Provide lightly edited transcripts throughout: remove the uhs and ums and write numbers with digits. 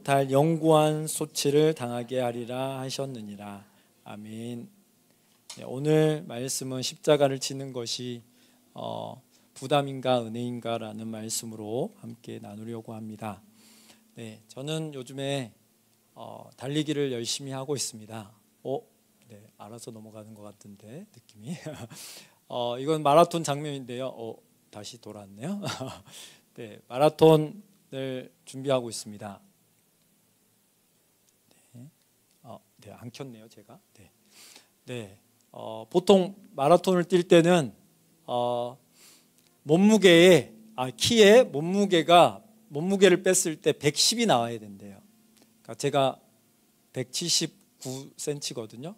못할 영구한 소치를 당하게 하리라 하셨느니라. 아멘. 오늘 말씀은 십자가를 지는 것이 부담인가 은혜인가 라는 말씀으로 함께 나누려고 합니다. 네, 저는 요즘에 달리기를 열심히 하고 있습니다. 네, 알아서 넘어가는 것 같은데 느낌이 이건 마라톤 장면인데요. 다시 돌아왔네요. 네, 마라톤을 준비하고 있습니다. 네, 안 켰네요, 제가. 네, 보통 마라톤을 뛸 때는 키에 몸무게를 뺐을 때 110이 나와야 된대요. 그러니까 제가 179cm거든요.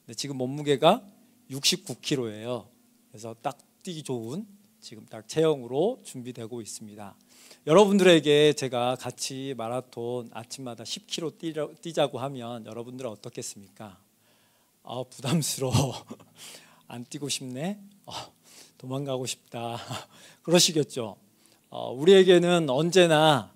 근데 지금 몸무게가 69kg예요. 그래서 딱 뛰기 좋은 지금 딱 체형으로 준비되고 있습니다. 여러분들에게 제가 같이 마라톤 아침마다 10km 뛰자고 하면 여러분들은 어떻겠습니까? 부담스러워. 안 뛰고 싶네. 도망가고 싶다. 그러시겠죠. 우리에게는 언제나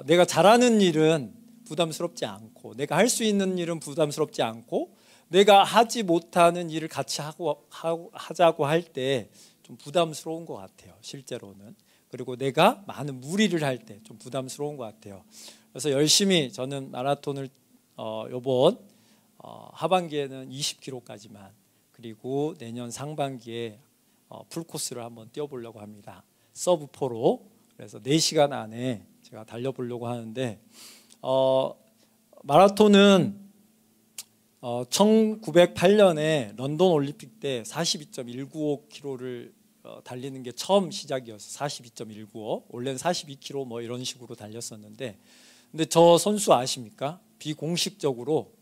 내가 잘하는 일은 부담스럽지 않고, 내가 할 수 있는 일은 부담스럽지 않고, 내가 하지 못하는 일을 같이 하자고 할 때 좀 부담스러운 것 같아요, 실제로는. 그리고 내가 많은 무리를 할 때 좀 부담스러운 것 같아요. 그래서 열심히 저는 마라톤을 이번 하반기에는 20km까지만, 그리고 내년 상반기에 풀코스를 한번 뛰어보려고 합니다. 서브4로. 그래서 4시간 안에 제가 달려보려고 하는데, 마라톤은 1908년에 런던 올림픽 때 42.195km를 달리는 게 처음 시작이었어요. 42.195. 원래는 42km 뭐 이런 식으로 달렸었는데, 근데 저 선수 아십니까? 비공식적으로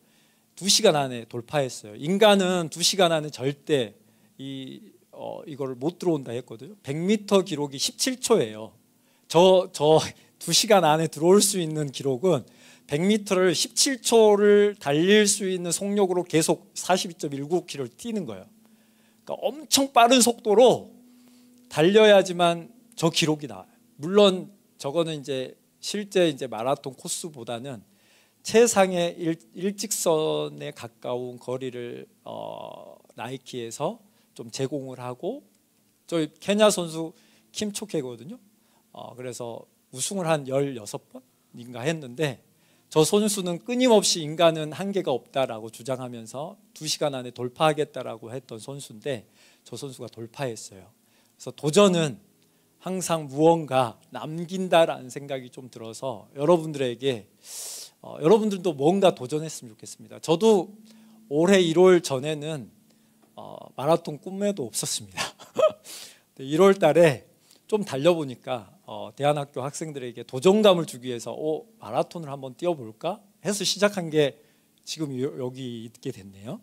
2시간 안에 돌파했어요. 인간은 2시간 안에 절대 이거를 못 들어온다 했거든요. 100m 기록이 17초예요. 저 2시간 안에 들어올 수 있는 기록은 100m를 17초를 달릴 수 있는 속력으로 계속 42.195km를 뛰는 거예요. 그러니까 엄청 빠른 속도로 달려야지만 저 기록이 나와요. 물론 저거는 실제 마라톤 코스보다는 최상의 일직선에 가까운 거리를 나이키에서 좀 제공을 하고, 저희 케냐 선수 킴초케거든요. 그래서 우승을 한 16번인가 했는데, 저 선수는 끊임없이 인간은 한계가 없다라고 주장하면서 2시간 안에 돌파하겠다라고 했던 선수인데, 저 선수가 돌파했어요. 그래서 도전은 항상 무언가 남긴다라는 생각이 좀 들어서 여러분들에게 여러분들도 뭔가 도전했으면 좋겠습니다. 저도 올해 1월 전에는 마라톤 꿈에도 없었습니다. 1월 달에 좀 달려보니까 대안학교 학생들에게 도전감을 주기 위해서 마라톤을 한번 뛰어볼까 해서 시작한 게 지금 여기 있게 됐네요.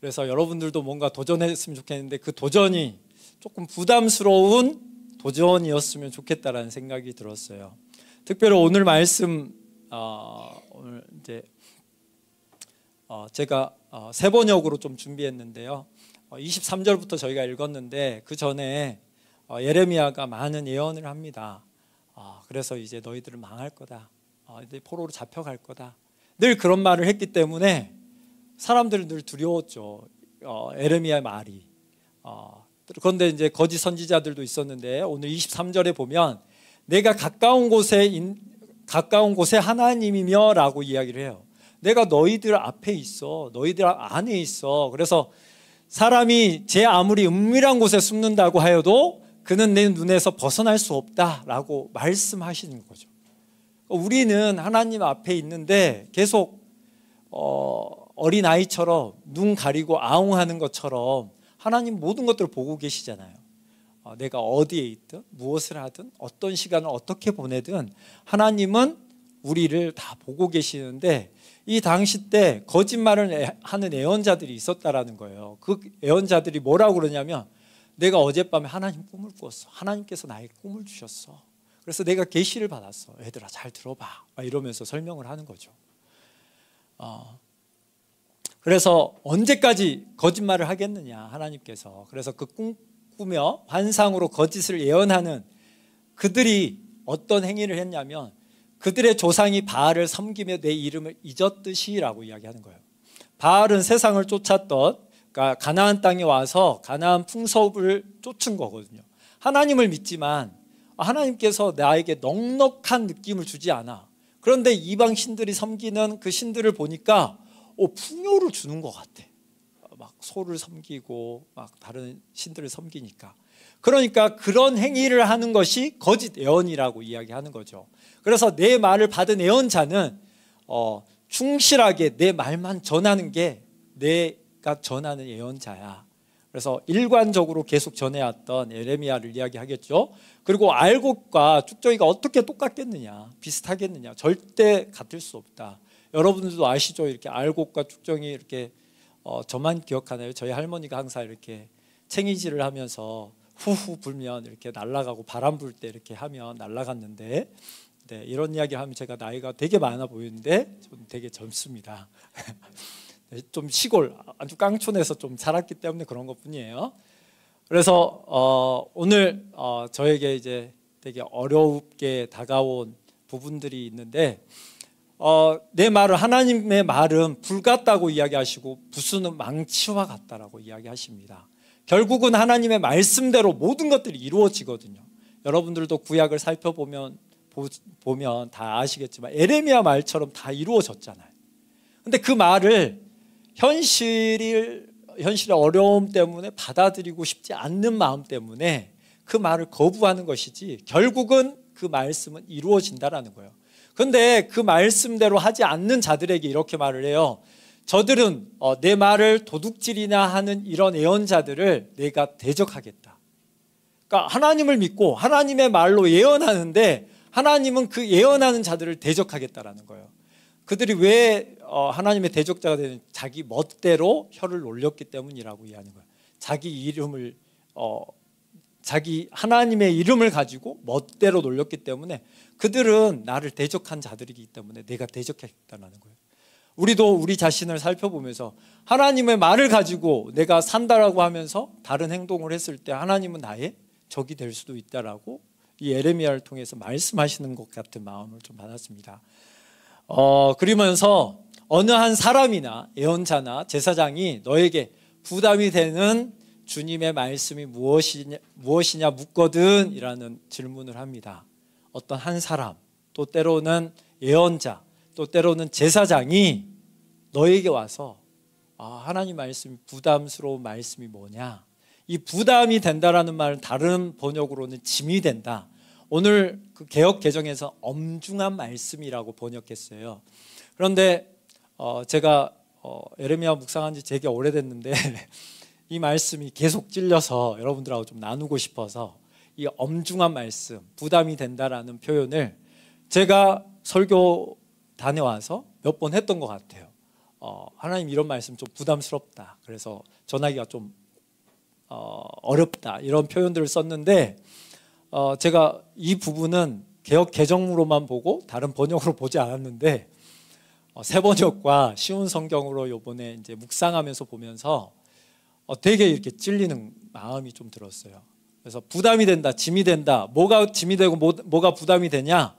그래서 여러분들도 뭔가 도전했으면 좋겠는데, 그 도전이 조금 부담스러운 도전이었으면 좋겠다라는 생각이 들었어요. 특별히 오늘 말씀 오늘 제가 세 번역으로 좀 준비했는데요. 23절부터 저희가 읽었는데, 그 전에 예레미야가 많은 예언을 합니다. 그래서 이제 너희들은 망할 거다. 이제 포로로 잡혀갈 거다. 늘 그런 말을 했기 때문에 사람들은 늘 두려웠죠. 예레미야의 말이. 그런데 이제 거짓 선지자들도 있었는데, 오늘 23절에 보면 내가 가까운 곳에 하나님이며 라고 이야기를 해요. 내가 너희들 앞에 있어. 너희들 안에 있어. 그래서 사람이 제 아무리 은밀한 곳에 숨는다고 하여도 그는 내 눈에서 벗어날 수 없다라고 말씀하시는 거죠. 우리는 하나님 앞에 있는데 계속 어린아이처럼 눈 가리고 아웅하는 것처럼 하나님 모든 것들을 보고 계시잖아요. 내가 어디에 있든 무엇을 하든 어떤 시간을 어떻게 보내든 하나님은 우리를 다 보고 계시는데, 이 당시 때 거짓말을 하는 예언자들이 있었다라는 거예요. 그 예언자들이 뭐라고 그러냐면, 내가 어젯밤에 하나님 꿈을 꾸었어. 하나님께서 나에게 꿈을 주셨어. 그래서 내가 계시를 받았어. 얘들아 잘 들어봐. 이러면서 설명을 하는 거죠. 그래서 언제까지 거짓말을 하겠느냐, 하나님께서. 그래서 그 꿈 꾸며 환상으로 거짓을 예언하는 그들이 어떤 행위를 했냐면, 그들의 조상이 바알을 섬기며 내 이름을 잊었듯이 라고 이야기하는 거예요. 바알은 세상을 쫓았던, 그러니까 가나안 땅에 와서 가나안 풍습을 쫓은 거거든요. 하나님을 믿지만 하나님께서 나에게 넉넉한 느낌을 주지 않아. 그런데 이방 신들이 섬기는 그 신들을 보니까 풍요를 주는 것 같아. 막 소를 섬기고 막 다른 신들을 섬기니까. 그러니까 그런 행위를 하는 것이 거짓 예언이라고 이야기하는 거죠. 그래서 내 말을 받은 예언자는 충실하게 내 말만 전하는 게 내가 전하는 예언자야. 그래서 일관적으로 계속 전해왔던 예레미야를 이야기하겠죠. 그리고 알곡과 쭉정이가 어떻게 똑같겠느냐, 비슷하겠느냐, 절대 같을 수 없다. 여러분들도 아시죠? 이렇게 알곡과 쭉정이 이렇게 저만 기억하나요? 저희 할머니가 항상 이렇게 챙이질을 하면서 후후 불면 이렇게 날아가고 바람 불 때 이렇게 하면 날아갔는데, 네, 이런 이야기 하면 제가 나이가 되게 많아 보이는데 좀 되게 젊습니다. 좀 시골, 아주 깡촌에서 좀 살았기 때문에 그런 것뿐이에요. 그래서 오늘 저에게 이제 되게 어렵게 다가온 부분들이 있는데, 내 말을, 하나님의 말은 불 같다고 이야기하시고 부수는 망치와 같다라고 이야기하십니다. 결국은 하나님의 말씀대로 모든 것들이 이루어지거든요. 여러분들도 구약을 살펴보면 다 아시겠지만 에레미야 말처럼 다 이루어졌잖아요. 근데 그 말을 현실의 어려움 때문에 받아들이고 싶지 않는 마음 때문에 그 말을 거부하는 것이지, 결국은 그 말씀은 이루어진다라는 거예요. 그런데 그 말씀대로 하지 않는 자들에게 이렇게 말을 해요. 저들은 내 말을 도둑질이나 하는 이런 예언자들을 내가 대적하겠다. 그러니까 하나님을 믿고 하나님의 말로 예언하는데 하나님은 그 예언하는 자들을 대적하겠다라는 거예요. 그들이 왜 하나님의 대적자가 되는, 자기 멋대로 혀를 놀렸기 때문이라고 이해하는 거예요. 자기 하나님의 이름을 가지고 멋대로 놀렸기 때문에 그들은 나를 대적한 자들이기 때문에 내가 대적했다는 거예요. 우리도 우리 자신을 살펴보면서 하나님의 말을 가지고 내가 산다라고 하면서 다른 행동을 했을 때 하나님은 나의 적이 될 수도 있다라고 이 예레미야를 통해서 말씀하시는 것 같은 마음을 좀 받았습니다. 그러면서 어느 한 사람이나 예언자나 제사장이 너에게 부담이 되는 주님의 말씀이 무엇이냐 묻거든 이라는 질문을 합니다. 어떤 한 사람, 또 때로는 예언자, 또 때로는 제사장이 너에게 와서 하나님 말씀이 부담스러운 말씀이 뭐냐, 이 부담이 된다라는 말은 다른 번역으로는 짐이 된다. 오늘 그 개역 개정에서 엄중한 말씀이라고 번역했어요. 그런데 제가 예레미야 묵상한 지 되게 오래됐는데 이 말씀이 계속 찔려서 여러분들하고 좀 나누고 싶어서 이 엄중한 말씀, 부담이 된다라는 표현을 제가 설교 다녀와서 몇 번 했던 것 같아요. 하나님 이런 말씀 좀 부담스럽다, 그래서 전하기가 좀 어렵다, 이런 표현들을 썼는데 제가 이 부분은 개역 개정으로만 보고 다른 번역으로 보지 않았는데 새 번역과 쉬운 성경으로 요번에 이제 묵상하면서 보면서 되게 이렇게 찔리는 마음이 좀 들었어요. 그래서 부담이 된다, 짐이 된다. 뭐가 짐이 되고 뭐가 부담이 되냐?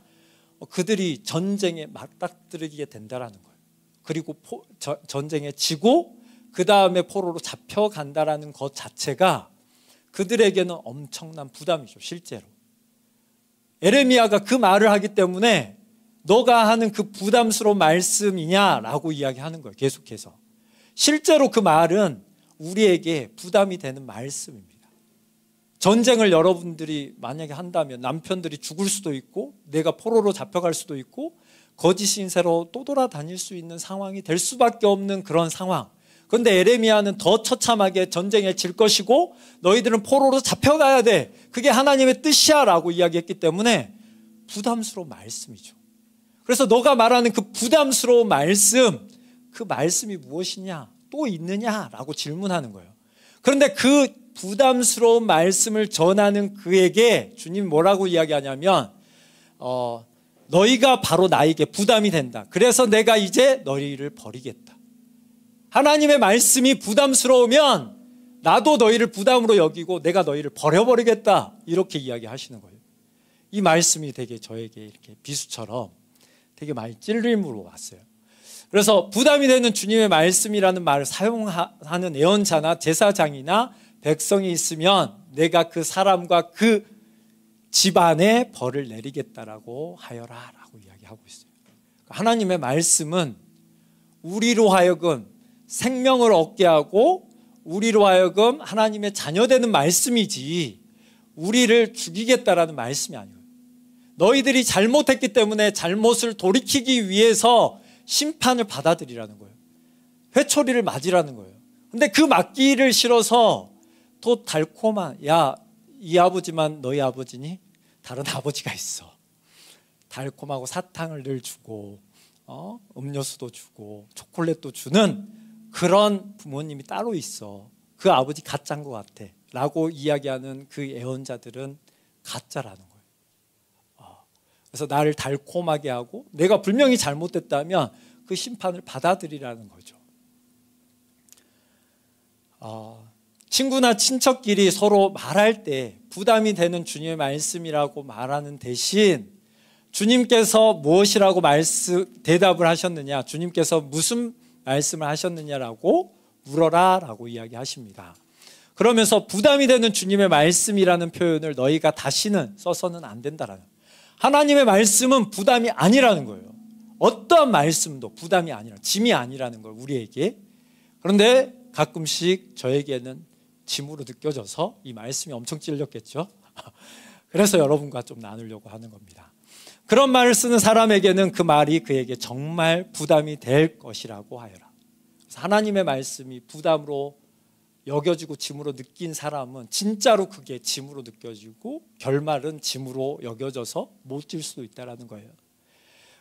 그들이 전쟁에 맞닥뜨리게 된다라는 거예요. 그리고 전쟁에 지고 그 다음에 포로로 잡혀간다라는 것 자체가 그들에게는 엄청난 부담이죠, 실제로. 예레미야가 그 말을 하기 때문에 너가 하는 그 부담스러운 말씀이냐라고 이야기하는 거예요, 계속해서. 실제로 그 말은 우리에게 부담이 되는 말씀입니다. 전쟁을 여러분들이 만약에 한다면 남편들이 죽을 수도 있고 내가 포로로 잡혀갈 수도 있고 거짓 신세로 또 돌아다닐 수 있는 상황이 될 수밖에 없는 그런 상황. 그런데 예레미야는 더 처참하게 전쟁에 질 것이고 너희들은 포로로 잡혀가야 돼, 그게 하나님의 뜻이야 라고 이야기했기 때문에 부담스러운 말씀이죠. 그래서 너가 말하는 그 부담스러운 말씀, 그 말씀이 무엇이냐, 또 있느냐라고 질문하는 거예요. 그런데 그 부담스러운 말씀을 전하는 그에게 주님이 뭐라고 이야기하냐면 너희가 바로 나에게 부담이 된다, 그래서 내가 이제 너희를 버리겠다. 하나님의 말씀이 부담스러우면 나도 너희를 부담으로 여기고 내가 너희를 버려버리겠다, 이렇게 이야기하시는 거예요. 이 말씀이 되게 저에게 이렇게 비수처럼 되게 많이 찔림으로 왔어요. 그래서 부담이 되는 주님의 말씀이라는 말을 사용하는 예언자나 제사장이나 백성이 있으면 내가 그 사람과 그 집안에 벌을 내리겠다라고 하여라 라고 이야기하고 있어요. 하나님의 말씀은 우리로 하여금 생명을 얻게 하고 우리로 하여금 하나님의 자녀되는 말씀이지 우리를 죽이겠다라는 말씀이 아니에요. 너희들이 잘못했기 때문에 잘못을 돌이키기 위해서 심판을 받아들이라는 거예요. 회초리를 맞으라는 거예요. 근데 그 맞기를 싫어서 또 달콤한, 야, 이 아버지만 너희 아버지니? 다른 아버지가 있어. 달콤하고 사탕을 늘 주고 음료수도 주고 초콜릿도 주는 그런 부모님이 따로 있어. 그 아버지 가짜인 것 같아 라고 이야기하는 그 예언자들은 가짜라는 거예요. 그래서 나를 달콤하게 하고 내가 분명히 잘못됐다면 그 심판을 받아들이라는 거죠. 친구나 친척끼리 서로 말할 때 부담이 되는 주님의 말씀이라고 말하는 대신 주님께서 무엇이라고 대답을 하셨느냐, 주님께서 무슨 말씀을 하셨느냐라고 물어라 라고 이야기하십니다. 그러면서 부담이 되는 주님의 말씀이라는 표현을 너희가 다시는 써서는 안 된다라는, 하나님의 말씀은 부담이 아니라는 거예요. 어떠한 말씀도 부담이 아니라, 짐이 아니라는 걸 우리에게. 그런데 가끔씩 저에게는 짐으로 느껴져서 이 말씀이 엄청 찔렸겠죠. 그래서 여러분과 좀 나누려고 하는 겁니다. 그런 말을 쓰는 사람에게는 그 말이 그에게 정말 부담이 될 것이라고 하여라. 그래서 하나님의 말씀이 부담으로 여겨지고 짐으로 느낀 사람은 진짜로 그게 짐으로 느껴지고 결말은 짐으로 여겨져서 못 질 수도 있다는 거예요.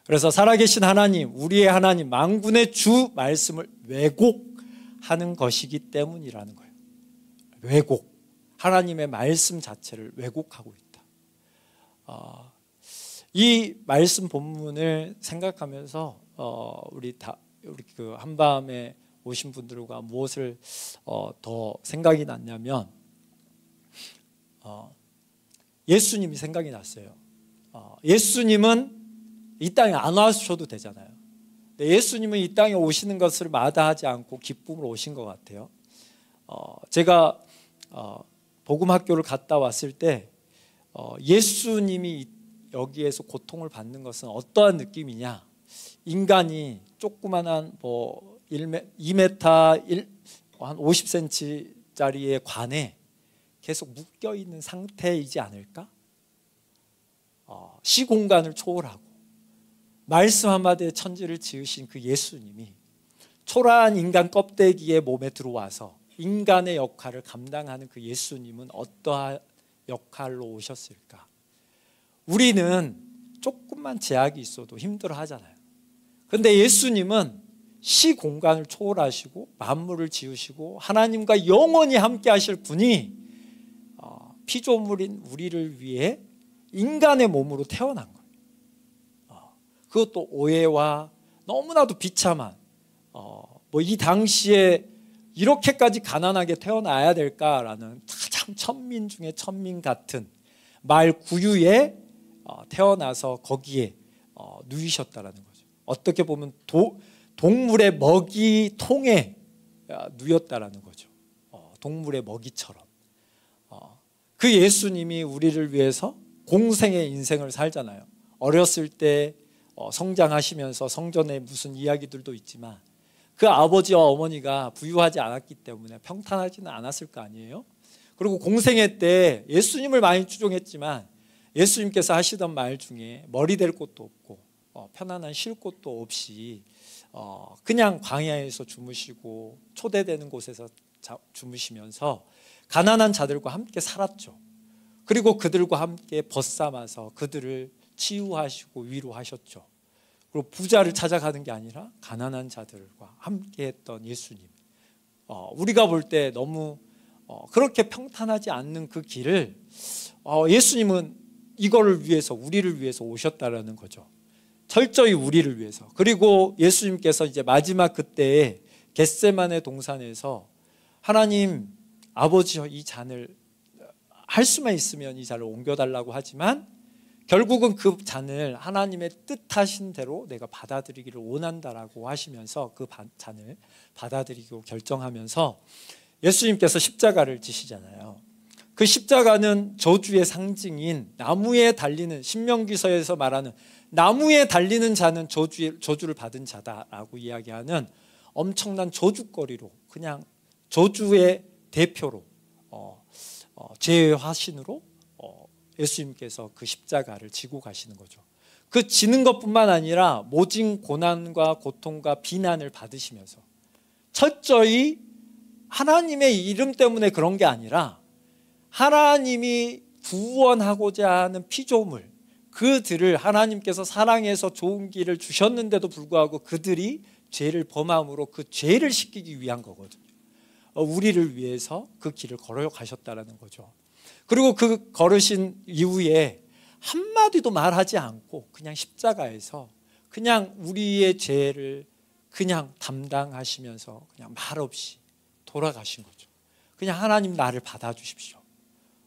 그래서 살아계신 하나님, 우리의 하나님, 만군의 주 말씀을 왜곡하는 것이기 때문이라는 거예요. 왜곡, 하나님의 말씀 자체를 왜곡하고 있다. 이 말씀 본문을 생각하면서 우리 그 한밤에 오신 분들과 무엇을 더 생각이 났냐면 예수님이 생각이 났어요. 예수님은 이 땅에 안 와셔도 되잖아요. 근데 예수님은 이 땅에 오시는 것을 마다하지 않고 기쁨으로 오신 것 같아요. 제가 복음학교를 갔다 왔을 때 예수님이 여기에서 고통을 받는 것은 어떠한 느낌이냐, 인간이 조그만한 2m, 한 50cm짜리의 관에 계속 묶여있는 상태이지 않을까? 시공간을 초월하고 말씀 한마디에 천지를 지으신 그 예수님이 초라한 인간 껍데기의 몸에 들어와서 인간의 역할을 감당하는 그 예수님은 어떠한 역할로 오셨을까? 우리는 조금만 제약이 있어도 힘들어 하잖아요. 그런데 예수님은 시공간을 초월하시고 만물을 지으시고 하나님과 영원히 함께 하실 분이 피조물인 우리를 위해 인간의 몸으로 태어난 거예요. 그것도 오해와 너무나도 비참한 이 당시에 이렇게까지 가난하게 태어나야 될까라는 가장 천민 중에 천민 같은 말 구유에 태어나서 거기에 누이셨다라는 거죠. 어떻게 보면 동물의 먹이통에 누였다라는 거죠. 동물의 먹이처럼. 그 예수님이 우리를 위해서 공생의 인생을 살잖아요. 어렸을 때 성장하시면서 성전에 무슨 이야기들도 있지만 그 아버지와 어머니가 부유하지 않았기 때문에 평탄하지는 않았을 거 아니에요. 그리고 공생애 때 예수님을 많이 추종했지만 예수님께서 하시던 말 중에 머리 댈 곳도 없고 편안한 쉴 곳도 없이 그냥 광야에서 주무시고 초대되는 곳에서 주무시면서 가난한 자들과 함께 살았죠. 그리고 그들과 함께 벗삼아서 그들을 치유하시고 위로하셨죠. 그리고 부자를 찾아가는 게 아니라 가난한 자들과 함께 했던 예수님, 우리가 볼 때 너무 그렇게 평탄하지 않는 그 길을 예수님은 이거를 위해서, 우리를 위해서 오셨다라는 거죠. 철저히 우리를 위해서. 그리고 예수님께서 이제 마지막 그때에 겟세마네 동산에서 하나님 아버지여, 이 잔을 할 수만 있으면 이 잔을 옮겨달라고 하지만 결국은 그 잔을 하나님의 뜻하신 대로 내가 받아들이기를 원한다라고 하시면서 그 잔을 받아들이고 결정하면서 예수님께서 십자가를 지시잖아요. 그 십자가는 저주의 상징인 나무에 달리는, 신명기서에서 말하는 나무에 달리는 자는 저주를 받은 자다라고 이야기하는 엄청난 저주거리로, 그냥 저주의 대표로, 죄의 화신으로 예수님께서 그 십자가를 지고 가시는 거죠. 그 지는 것뿐만 아니라 모진 고난과 고통과 비난을 받으시면서 철저히 하나님의 이름 때문에 그런 게 아니라 하나님이 구원하고자 하는 피조물, 그들을 하나님께서 사랑해서 좋은 길을 주셨는데도 불구하고 그들이 죄를 범함으로 그 죄를 씻기기 위한 거거든요. 우리를 위해서 그 길을 걸어가셨다는 거죠. 그리고 그 걸으신 이후에 한마디도 말하지 않고 그냥 십자가에서 그냥 우리의 죄를 그냥 담당하시면서 그냥 말없이 돌아가신 거죠. 그냥 하나님 나를 받아주십시오.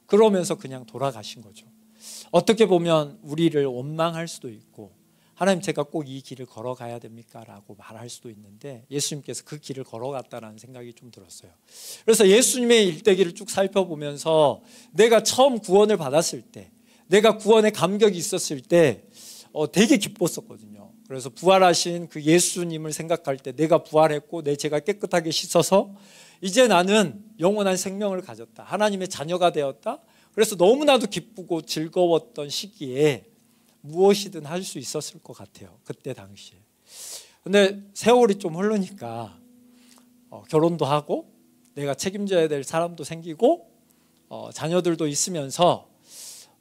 그러면서 그냥 돌아가신 거죠. 어떻게 보면 우리를 원망할 수도 있고, 하나님 제가 꼭 이 길을 걸어가야 됩니까? 라고 말할 수도 있는데 예수님께서 그 길을 걸어갔다라는 생각이 좀 들었어요. 그래서 예수님의 일대기를 쭉 살펴보면서 내가 처음 구원을 받았을 때, 내가 구원의 감격이 있었을 때 되게 기뻤었거든요. 그래서 부활하신 그 예수님을 생각할 때 내가 부활했고 내 죄가 깨끗하게 씻어서 이제 나는 영원한 생명을 가졌다, 하나님의 자녀가 되었다. 그래서 너무나도 기쁘고 즐거웠던 시기에 무엇이든 할 수 있었을 것 같아요, 그때 당시에. 근데 세월이 좀 흐르니까 결혼도 하고 내가 책임져야 될 사람도 생기고 자녀들도 있으면서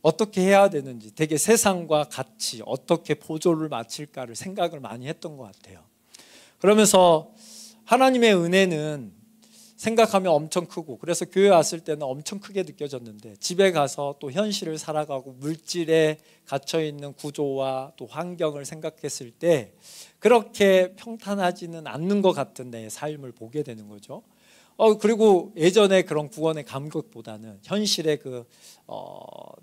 어떻게 해야 되는지, 되게 세상과 같이 어떻게 보조를 맞출까를 생각을 많이 했던 것 같아요. 그러면서 하나님의 은혜는 생각하면 엄청 크고, 그래서 교회 왔을 때는 엄청 크게 느껴졌는데 집에 가서 또 현실을 살아가고 물질에 갇혀있는 구조와 또 환경을 생각했을 때 그렇게 평탄하지는 않는 것 같은 내 삶을 보게 되는 거죠. 그리고 예전에 그런 구원의 감격보다는 현실의 그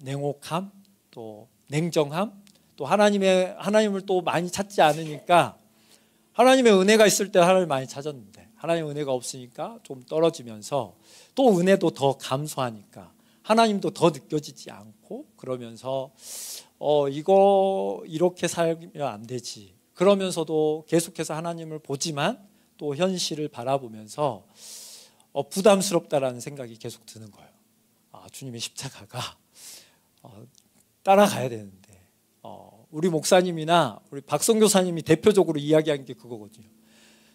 냉혹함, 또 냉정함, 또 하나님을 또 많이 찾지 않으니까, 하나님의 은혜가 있을 때 하나님을 많이 찾았는데 하나님의 은혜가 없으니까 좀 떨어지면서, 또 은혜도 더 감소하니까 하나님도 더 느껴지지 않고, 그러면서 이거 이렇게 살면 안 되지, 그러면서도 계속해서 하나님을 보지만 또 현실을 바라보면서 부담스럽다라는 생각이 계속 드는 거예요. 주님의 십자가가 따라가야 되는데, 우리 목사님이나 우리 박성교사님이 대표적으로 이야기한 게 그거거든요.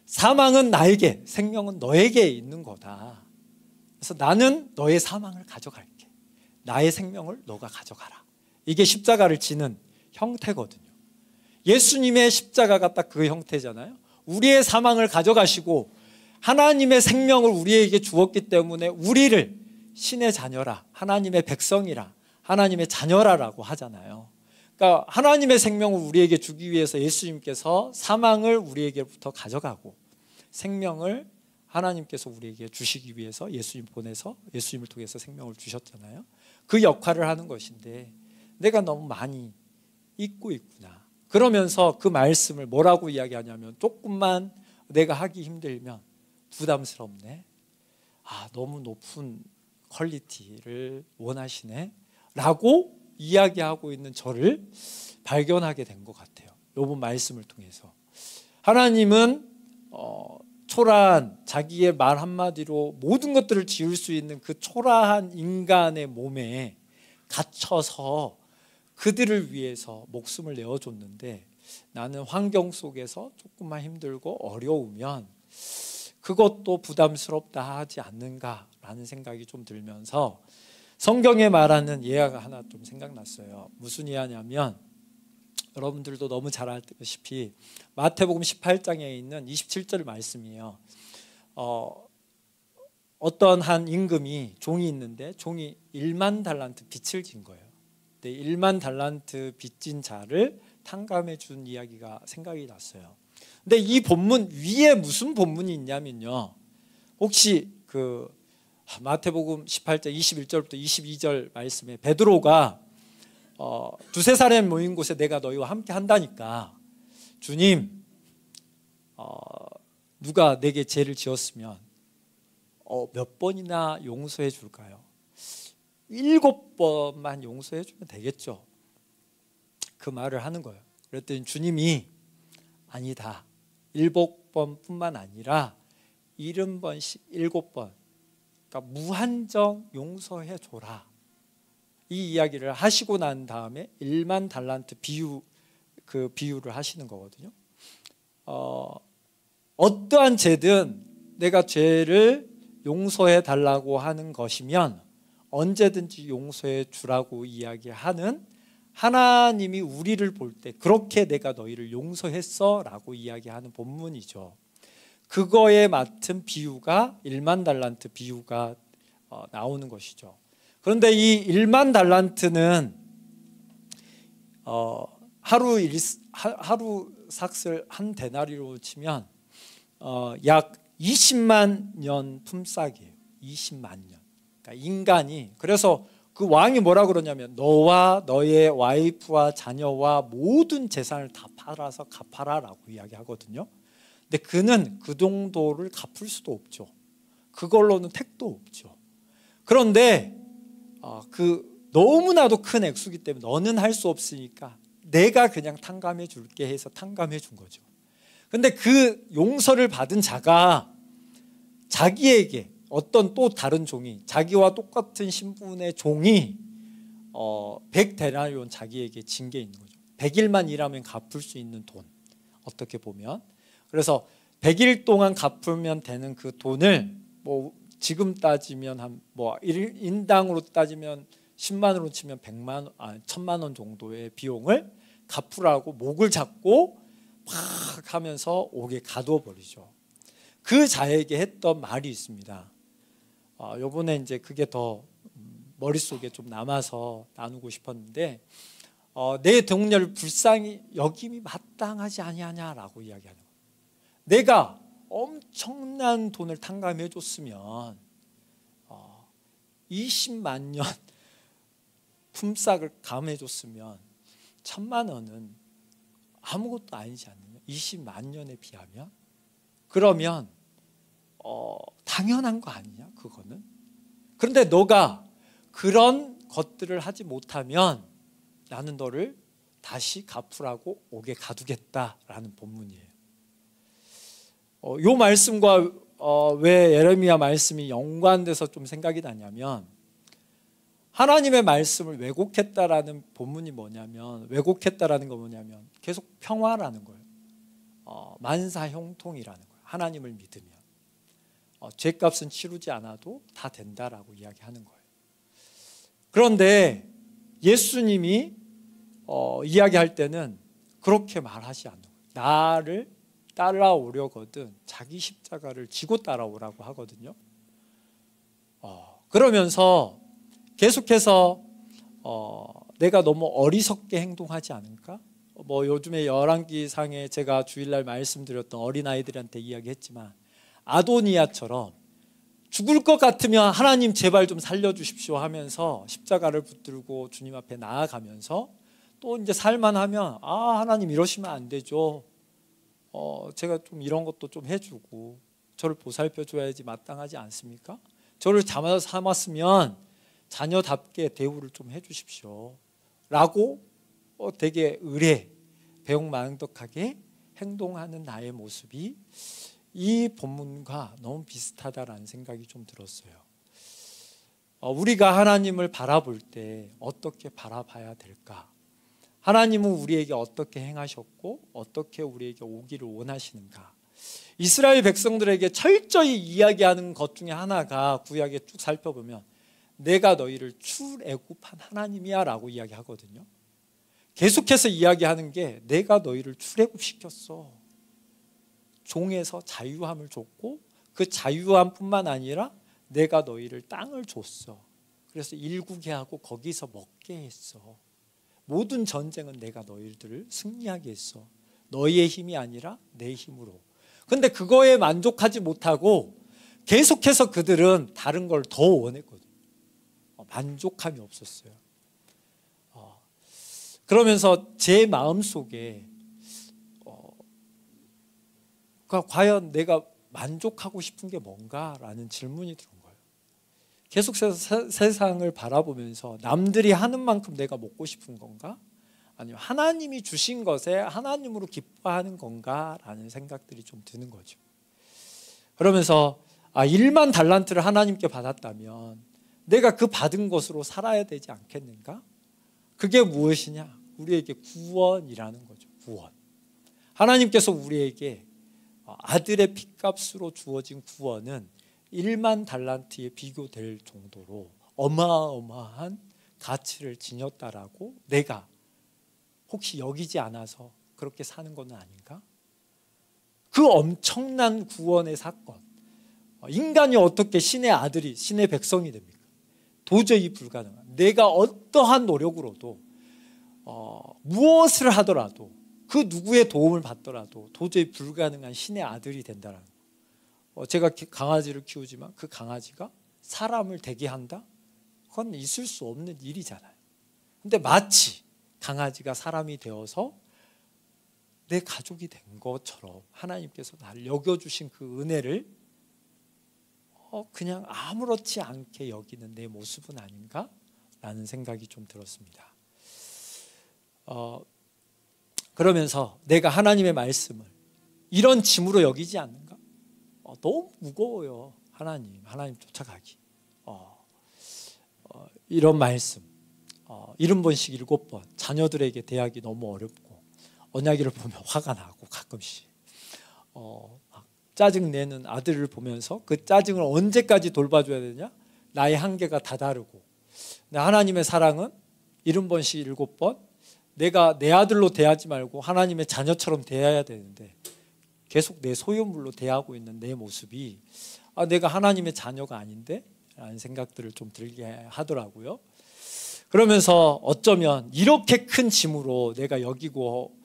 사망은 나에게, 생명은 너에게 있는 거다. 그래서 나는 너의 사망을 가져갈게, 나의 생명을 너가 가져가라. 이게 십자가를 지는 형태거든요. 예수님의 십자가가 딱 그 형태잖아요. 우리의 사망을 가져가시고 하나님의 생명을 우리에게 주었기 때문에 우리를 신의 자녀라, 하나님의 백성이라, 하나님의 자녀라라고 하잖아요. 그러니까 하나님의 생명을 우리에게 주기 위해서 예수님께서 사망을 우리에게부터 가져가고 생명을 하나님께서 우리에게 주시기 위해서 예수님 보내서 예수님을 통해서 생명을 주셨잖아요. 그 역할을 하는 것인데 내가 너무 많이 잊고 있구나. 그러면서 그 말씀을 뭐라고 이야기하냐면, 조금만 내가 하기 힘들면 부담스럽네, 너무 높은 퀄리티를 원하시네 라고 이야기하고 있는 저를 발견하게 된 것 같아요, 요번 말씀을 통해서. 하나님은 초라한 자기의 말 한마디로 모든 것들을 지을 수 있는 그 초라한 인간의 몸에 갇혀서 그들을 위해서 목숨을 내어줬는데, 나는 환경 속에서 조금만 힘들고 어려우면 그것도 부담스럽다 하지 않는가라는 생각이 좀 들면서 성경에 말하는 예화가 하나 좀 생각났어요. 무슨 예화냐면, 여러분들도 너무 잘 알다시피 마태복음 18장에 있는 27절 말씀이에요. 어떤 한 임금이 종이 있는데 종이 1만 달란트 빚을 진 거예요. 근데 1만 달란트 빚진 자를 탕감해 준 이야기가 생각이 났어요. 근데 이 본문 위에 무슨 본문이 있냐면요, 혹시 그 마태복음 18장 21절부터 22절 말씀에 베드로가 두세 사람 모인 곳에 내가 너희와 함께 한다니까 주님, 누가 내게 죄를 지었으면 몇 번이나 용서해 줄까요? 7번만 용서해 주면 되겠죠. 그 말을 하는 거예요. 그랬더니 주님이 아니다, 7번뿐만 아니라 70번씩 7번, 그러니까 무한정 용서해 줘라, 이 이야기를 하시고 난 다음에 1만 달란트 비유를 하시는 거거든요. 어떠한 죄든 내가 죄를 용서해 달라고 하는 것이면 언제든지 용서해 주라고 이야기하는 하나님이 우리를 볼 때 그렇게 내가 너희를 용서했어 라고 이야기하는 본문이죠. 그거에 맞춘 비유가 1만 달란트 비유가 나오는 것이죠. 그런데 이 1만 달란트는 하루 삭슬 한 데나리로 치면 약 20만 년 품삯이에요. 20만 년. 그러니까 인간이, 그래서 그 왕이 뭐라 그러냐면 너와 너의 와이프와 자녀와 모든 재산을 다 팔아서 갚아라라고 이야기하거든요. 근데 그는 그 정도를 갚을 수도 없죠. 그걸로는 택도 없죠. 그런데 그 너무나도 큰 액수기 때문에 너는 할 수 없으니까 내가 그냥 탕감해 줄게 해서 탕감해 준 거죠. 근데 그 용서를 받은 자가 자기에게 어떤 또 다른 종이, 자기와 똑같은 신분의 종이 100데나리온 자기에게 진 게 있는 거죠. 100일만 일하면 갚을 수 있는 돈, 어떻게 보면. 그래서 100일 동안 갚으면 되는 그 돈을 뭐 지금 따지면 인당으로 따지면 10만 원으로 치면 1000만 원 정도의 비용을 갚으라고 목을 잡고 막 하면서 옥에 가두어 버리죠. 그 자에게 했던 말이 있습니다. 요번에 이제 그게 더 머릿속에 좀 남아서 나누고 싶었는데, 내 동료를 불쌍히 여김이 마땅하지 아니하냐라고 이야기하는 거예요. 내가 엄청난 돈을 탕감해 줬으면 20만 년 품삯을 감해 줬으면 1000만 원은 아무것도 아니지 않느냐, 20만 년에 비하면. 그러면 당연한 거 아니냐, 그거는. 그런데 너가 그런 것들을 하지 못하면 나는 너를 다시 갚으라고 옥에 가두겠다라는 본문이에요. 이 말씀과 왜 예레미야 말씀이 연관돼서 좀 생각이 나냐면, 하나님의 말씀을 왜곡했다라는 본문이 뭐냐면, 왜곡했다라는 거 뭐냐면 계속 평화라는 거예요. 만사형통이라는 거예요. 하나님을 믿으면 죄값은 치르지 않아도 다 된다라고 이야기하는 거예요. 그런데 예수님이 이야기할 때는 그렇게 말하지 않는 거예요. 나를 따라오려거든 자기 십자가를 지고 따라오라고 하거든요. 그러면서 계속해서 내가 너무 어리석게 행동하지 않을까? 요즘에 열왕기상에 제가 주일날 말씀드렸던 어린아이들한테 이야기했지만, 아도니아처럼 죽을 것 같으면 하나님 제발 좀 살려주십시오 하면서 십자가를 붙들고 주님 앞에 나아가면서 또 이제 살만하면 하나님 이러시면 안 되죠. 제가 좀 이런 것도 좀 해주고 저를 보살펴 줘야지 마땅하지 않습니까? 저를 삼았으면 자녀답게 대우를 좀 해주십시오 라고 되게 배웅망덕하게 행동하는 나의 모습이 이 본문과 너무 비슷하다라는 생각이 좀 들었어요. 우리가 하나님을 바라볼 때 어떻게 바라봐야 될까? 하나님은 우리에게 어떻게 행하셨고 어떻게 우리에게 오기를 원하시는가? 이스라엘 백성들에게 철저히 이야기하는 것 중에 하나가 구약에 쭉 살펴보면 내가 너희를 출애굽한 하나님이야 라고 이야기하거든요. 계속해서 이야기하는 게 내가 너희를 출애굽시켰어. 종에서 자유함을 줬고 그 자유함뿐만 아니라 내가 너희를 땅을 줬어. 그래서 일구게 하고 거기서 먹게 했어. 모든 전쟁은 내가 너희들을 승리하게 했어. 너희의 힘이 아니라 내 힘으로. 근데 그거에 만족하지 못하고 계속해서 그들은 다른 걸 더 원했거든요. 만족함이 없었어요. 그러면서 제 마음속에 과연 내가 만족하고 싶은 게 뭔가라는 질문이 들은 거예요. 계속 세상을 바라보면서 남들이 하는 만큼 내가 먹고 싶은 건가? 아니면 하나님이 주신 것에 하나님으로 기뻐하는 건가라는 생각들이 좀 드는 거죠. 그러면서 1만 달란트를 하나님께 받았다면 내가 그 받은 것으로 살아야 되지 않겠는가? 그게 무엇이냐? 우리에게 구원이라는 거죠. 구원. 하나님께서 우리에게 아들의 핏값으로 주어진 구원은 1만 달란트에 비교될 정도로 어마어마한 가치를 지녔다라고 내가 혹시 여기지 않아서 그렇게 사는 것은 아닌가? 그 엄청난 구원의 사건, 인간이 어떻게 신의 아들이 신의 백성이 됩니까? 도저히 불가능한, 내가 어떠한 노력으로도 무엇을 하더라도 그 누구의 도움을 받더라도 도저히 불가능한 신의 아들이 된다는 거. 제가 강아지를 키우지만 그 강아지가 사람을 되게 한다? 그건 있을 수 없는 일이잖아요. 근데 마치 강아지가 사람이 되어서 내 가족이 된 것처럼 하나님께서 나를 여겨주신 그 은혜를 그냥 아무렇지 않게 여기는 내 모습은 아닌가? 라는 생각이 좀 들었습니다. 그러면서 내가 하나님의 말씀을 이런 짐으로 여기지 않는가? 너무 무거워요. 하나님 쫓아가기. 이런 말씀 70번씩 7번 자녀들에게 대하기 너무 어렵고 언약기를 보면 화가 나고 가끔씩 짜증내는 아들을 보면서 그 짜증을 언제까지 돌봐줘야 되냐? 나의 한계가 다 다르고, 하나님의 사랑은 70번씩 7번 내가 내 아들로 대하지 말고 하나님의 자녀처럼 대해야 되는데 계속 내 소유물로 대하고 있는 내 모습이 내가 하나님의 자녀가 아닌데? 라는 생각들을 좀 들게 하더라고요. 그러면서 어쩌면 이렇게 큰 짐으로 내가 여기고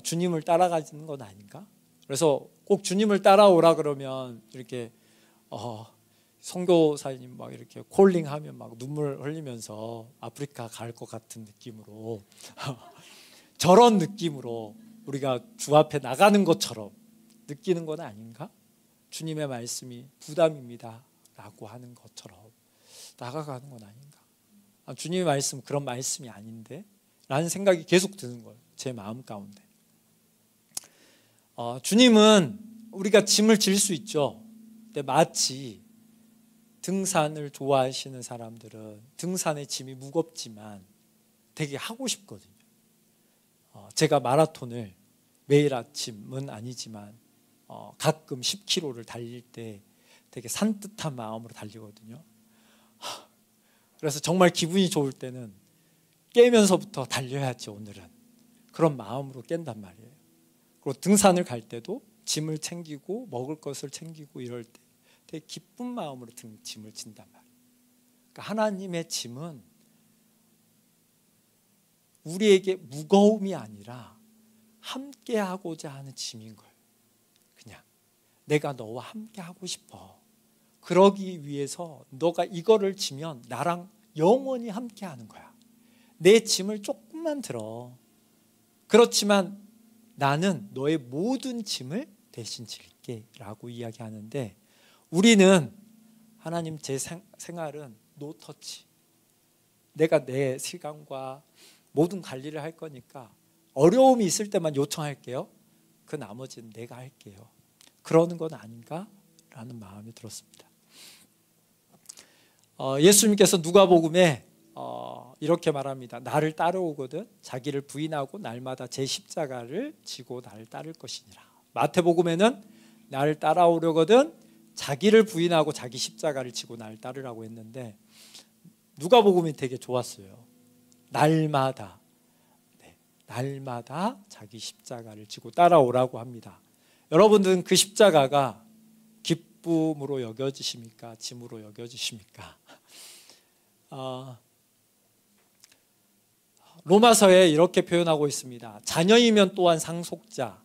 주님을 따라가는 건 아닌가? 그래서 꼭 주님을 따라오라 그러면 이렇게 선교사님 막 이렇게 콜링하면 막 눈물 흘리면서 아프리카 갈 것 같은 느낌으로 저런 느낌으로 우리가 주 앞에 나가는 것처럼 느끼는 건 아닌가? 주님의 말씀이 부담입니다 라고 하는 것처럼 나가가는 건 아닌가? 주님의 말씀 그런 말씀이 아닌데? 라는 생각이 계속 드는 거예요. 제 마음 가운데. 주님은 우리가 짐을 질 수 있죠. 근데 마치 등산을 좋아하시는 사람들은 등산의 짐이 무겁지만 되게 하고 싶거든요. 제가 마라톤을 매일 아침은 아니지만 가끔 10km를 달릴 때 되게 산뜻한 마음으로 달리거든요. 그래서 정말 기분이 좋을 때는 깨면서부터 달려야지 오늘은, 그런 마음으로 깬단 말이에요. 그리고 등산을 갈 때도 짐을 챙기고 먹을 것을 챙기고 이럴 때 되게 기쁜 마음으로 짐을 진단 말이에요. 그러니까 하나님의 짐은 우리에게 무거움이 아니라 함께하고자 하는 짐인 거예요. 그냥 내가 너와 함께하고 싶어. 그러기 위해서 너가 이거를 지면 나랑 영원히 함께하는 거야. 내 짐을 조금만 들어. 그렇지만 나는 너의 모든 짐을 대신 질게 라고 이야기하는데, 우리는 하나님 제 생활은 노터치, 내가 내 시간과 모든 관리를 할 거니까 어려움이 있을 때만 요청할게요. 그 나머지는 내가 할게요. 그러는 건 아닌가? 라는 마음이 들었습니다. 예수님께서 누가복음에 이렇게 말합니다. 나를 따라오거든 자기를 부인하고 날마다 제 십자가를 지고 나를 따를 것이니라. 마태복음에는 나를 따라오려거든 자기를 부인하고 자기 십자가를 지고 나를 따르라고 했는데, 누가복음이 되게 좋았어요. 날마다 날마다 자기 십자가를 지고 따라오라고 합니다. 여러분들은 그 십자가가 기쁨으로 여겨지십니까? 짐으로 여겨지십니까? 로마서에 이렇게 표현하고 있습니다. 자녀이면 또한 상속자.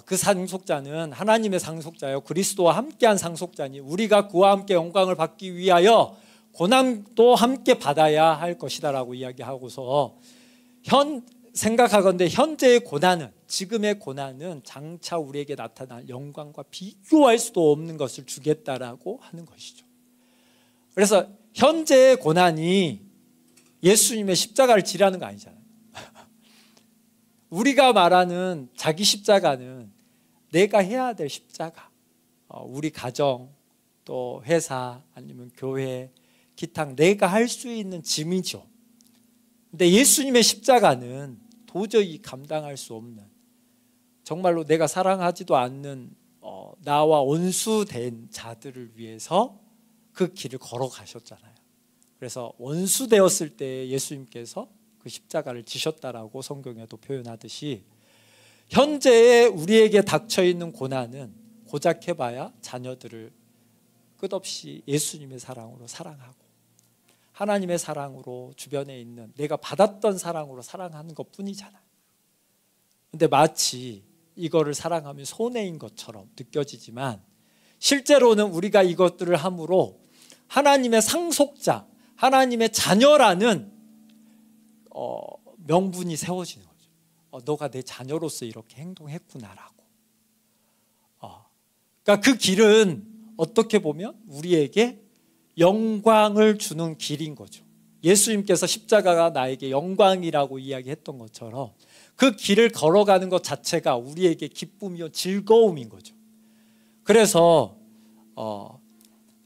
그 상속자는 하나님의 상속자요, 그리스도와 함께한 상속자니 우리가 그와 함께 영광을 받기 위하여 고난도 함께 받아야 할 것이다 라고 이야기하고서 생각하건대 현재의 고난은, 지금의 고난은 장차 우리에게 나타날 영광과 비교할 수도 없는 것을 주겠다라고 하는 것이죠. 그래서 현재의 고난이 예수님의 십자가를 지라는 거 아니잖아요. 우리가 말하는 자기 십자가는 내가 해야 될 십자가, 우리 가정, 또 회사, 아니면 교회, 기타 내가 할 수 있는 짐이죠. 근데 예수님의 십자가는 도저히 감당할 수 없는, 정말로 내가 사랑하지도 않는 나와 원수된 자들을 위해서 그 길을 걸어가셨잖아요. 그래서 원수 되었을 때 예수님께서 그 십자가를 지셨다라고 성경에도 표현하듯이, 현재에 우리에게 닥쳐있는 고난은 고작 해봐야 자녀들을 끝없이 예수님의 사랑으로 사랑하고, 하나님의 사랑으로 주변에 있는 내가 받았던 사랑으로 사랑하는 것 뿐이잖아요. 근데 마치 이거를 사랑하면 손해인 것처럼 느껴지지만, 실제로는 우리가 이것들을 함으로 하나님의 상속자, 하나님의 자녀라는 명분이 세워지는 거죠. 너가 내 자녀로서 이렇게 행동했구나라고. 그러니까 그 길은 어떻게 보면 우리에게 영광을 주는 길인 거죠. 예수님께서 십자가가 나에게 영광이라고 이야기했던 것처럼 그 길을 걸어가는 것 자체가 우리에게 기쁨이요 즐거움인 거죠. 그래서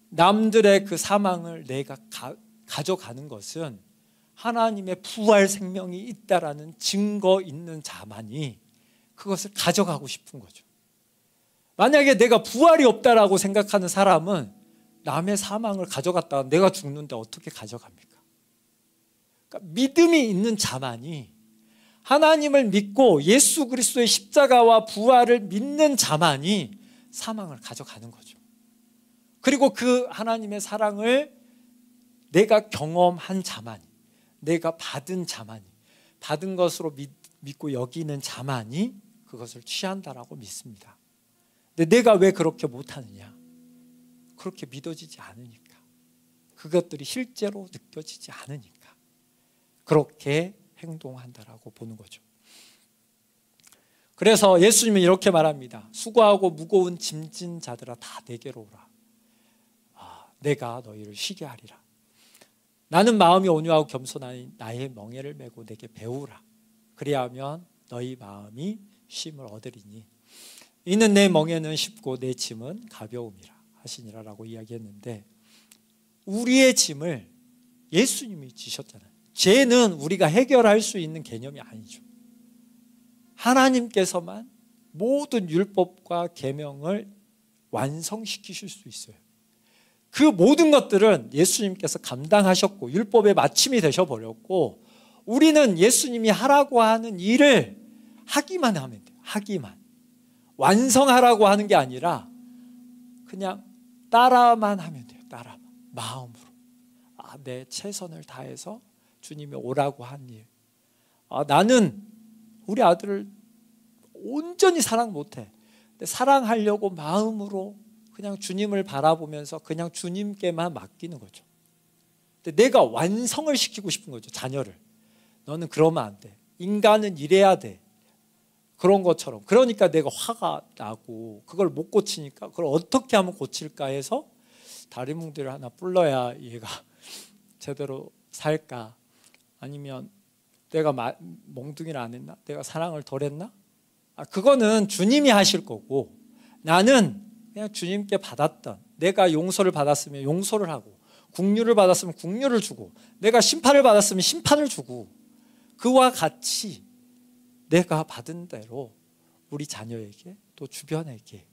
남들의 그 사망을 내가 가져가는 것은 하나님의 부활 생명이 있다라는 증거 있는 자만이 그것을 가져가고 싶은 거죠. 만약에 내가 부활이 없다라고 생각하는 사람은 남의 사망을 가져갔다가 내가 죽는데 어떻게 가져갑니까? 그러니까 믿음이 있는 자만이, 하나님을 믿고 예수 그리스도의 십자가와 부활을 믿는 자만이 사망을 가져가는 거죠. 그리고 그 하나님의 사랑을 내가 경험한 자만이, 내가 받은 자만이, 받은 것으로 믿고 여기는 자만이 그것을 취한다라고 믿습니다. 근데 내가 왜 그렇게 못하느냐? 그렇게 믿어지지 않으니까, 그것들이 실제로 느껴지지 않으니까 그렇게 행동한다라고 보는 거죠. 그래서 예수님은 이렇게 말합니다. 수고하고 무거운 짐진 자들아 다 내게로 오라. 내가 너희를 쉬게 하리라. 나는 마음이 온유하고 겸손하니 나의 멍에를 메고 내게 배우라. 그리하면 너희 마음이 쉼을 얻으리니 이는 내 멍에는 쉽고 내 짐은 가벼움이라 하시니라라고 이야기했는데, 우리의 짐을 예수님이 지셨잖아요. 죄는 우리가 해결할 수 있는 개념이 아니죠. 하나님께서만 모든 율법과 계명을 완성시키실 수 있어요. 그 모든 것들은 예수님께서 감당하셨고 율법의 마침이 되셔버렸고, 우리는 예수님이 하라고 하는 일을 하기만 하면 돼요. 하기만. 완성하라고 하는 게 아니라 그냥 따라만 하면 돼요. 따라만. 마음으로. 내 최선을 다해서 주님이 오라고 한 일. 나는 우리 아들을 온전히 사랑 못해. 근데 사랑하려고 마음으로 그냥 주님을 바라보면서 그냥 주님께만 맡기는 거죠. 근데 내가 완성을 시키고 싶은 거죠. 자녀를. 너는 그러면 안 돼. 인간은 이래야 돼. 그런 것처럼. 그러니까 내가 화가 나고 그걸 못 고치니까 그걸 어떻게 하면 고칠까 해서 다리뭉대를 하나 불러야 얘가 제대로 살까? 아니면 내가 몽둥이를 안 했나? 내가 사랑을 덜 했나? 그거는 주님이 하실 거고, 나는 그냥 주님께 받았던, 내가 용서를 받았으면 용서를 하고, 긍휼을 받았으면 긍휼을 주고, 내가 심판을 받았으면 심판을 주고, 그와 같이 내가 받은 대로 우리 자녀에게 또 주변에게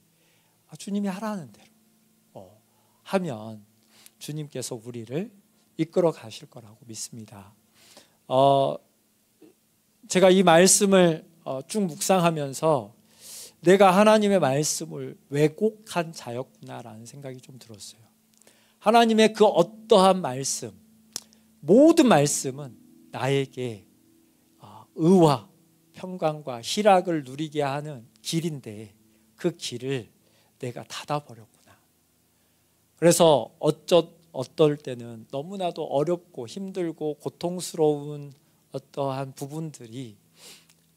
주님이 하라는 대로 하면 주님께서 우리를 이끌어 가실 거라고 믿습니다. 제가 이 말씀을 쭉 묵상하면서 내가 하나님의 말씀을 왜곡한 자였구나라는 생각이 좀 들었어요. 하나님의 그 어떠한 말씀, 모든 말씀은 나에게 의와 평강과 희락을 누리게 하는 길인데 그 길을 내가 닫아버렸구나. 그래서 어떨 때는 너무나도 어렵고 힘들고 고통스러운 어떠한 부분들이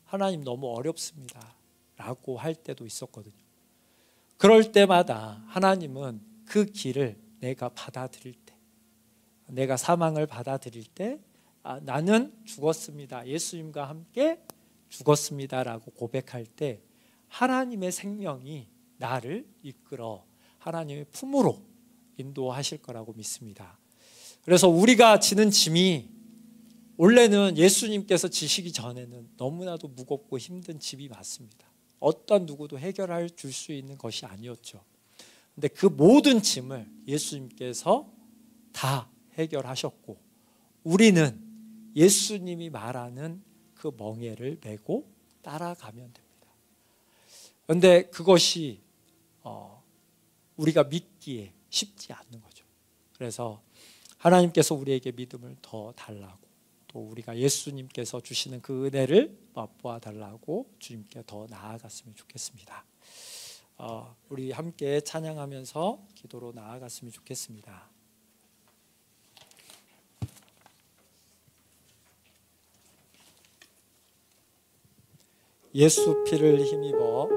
하나님 너무 어렵습니다 라고 할 때도 있었거든요. 그럴 때마다 하나님은 그 길을 내가 받아들일 때, 내가 사망을 받아들일 때 나는 죽었습니다, 예수님과 함께 죽었습니다 라고 고백할 때 하나님의 생명이 나를 이끌어 하나님의 품으로 인도하실 거라고 믿습니다. 그래서 우리가 지는 짐이 원래는 예수님께서 지시기 전에는 너무나도 무겁고 힘든 짐이 맞습니다. 어떤 누구도 해결할 줄 수 있는 것이 아니었죠. 근데 그 모든 짐을 예수님께서 다 해결하셨고 우리는 예수님이 말하는 그 멍에를 메고 따라가면 됩니다. 그런데 그것이 우리가 믿기에 쉽지 않는 거죠. 그래서 하나님께서 우리에게 믿음을 더 달라고 또 우리가 예수님께서 주시는 그 은혜를 맛보아 달라고 주님께 더 나아갔으면 좋겠습니다. 우리 함께 찬양하면서 기도로 나아갔으면 좋겠습니다. 예수 피를 힘입어